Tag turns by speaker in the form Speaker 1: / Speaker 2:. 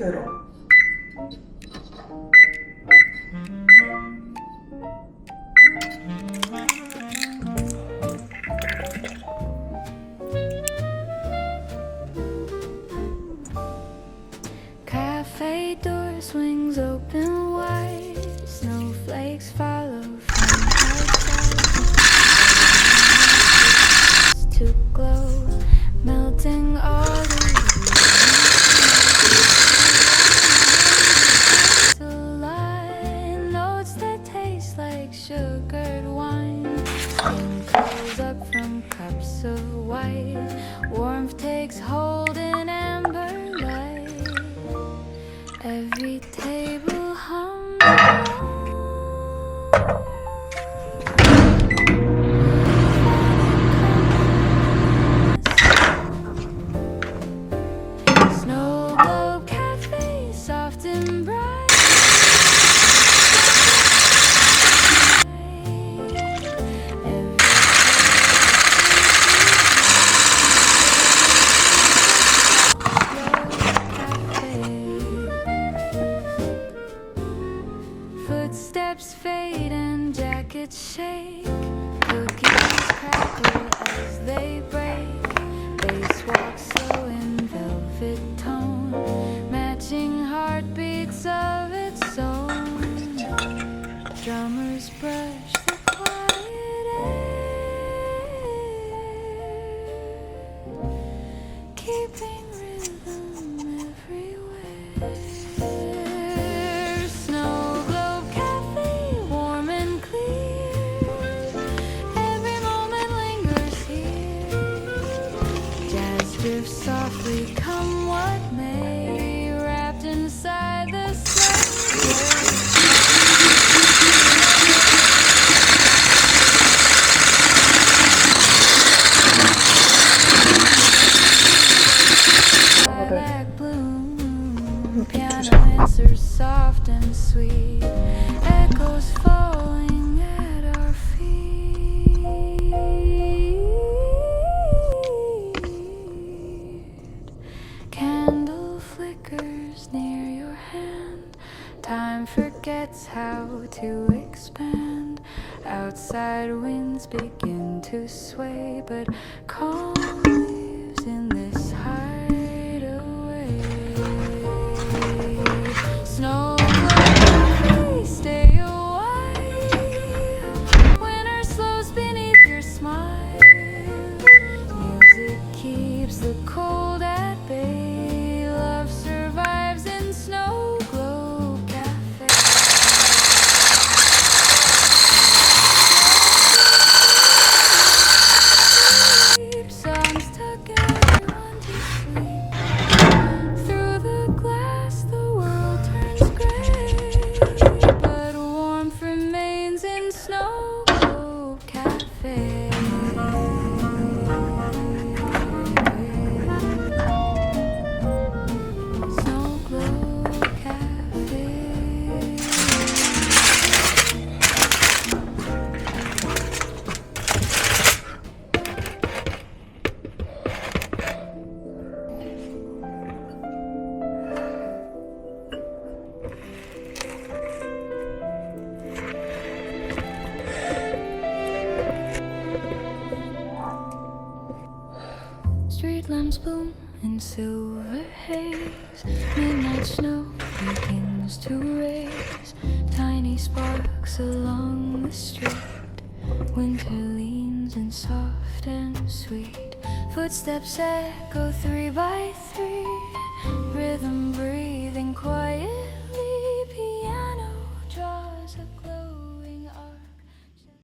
Speaker 1: 대로.
Speaker 2: Cafe door swings open wide. Snowflakes follow from outside. To glow, melting all the line. Notes that taste like sugared wine. Skin curls up from cups of white. Warmth takes hold in amber light. Every table hums. Snow globe cafe, soft and bright. Footsteps fade and jackets shake. Cookies crackle as they break. Bass walks slow in velvet tone, matching heartbeats of its own. Drummers brush the quiet air, keeping rhythm everywhere. Snow globe cafe, warm and clear. Every moment lingers here. Jazz drifts softly, come what may, wrapped inside the snow. Lilac bloom, piano answers soft and sweet, echoes falling at our feet. Candle flickers near your hand. Time forgets how to expand. Outside winds begin to sway, but calm lives in this hideaway. Snow globe, stay a while. Winter slows beneath your smile. Music keeps the cold at bay. Love survives in Snow Globe Cafe. Songs tuck everyone to sleep. Through the glass, the world turns gray, but warmth remains in Snow Globe Cafe. Snow Globe Cafe. Street lamps bloom in silver haze. Midnight snow begins to raise tiny sparks along the street. Winter leans in soft and sweet. Footsteps echo 3 by 3. Rhythm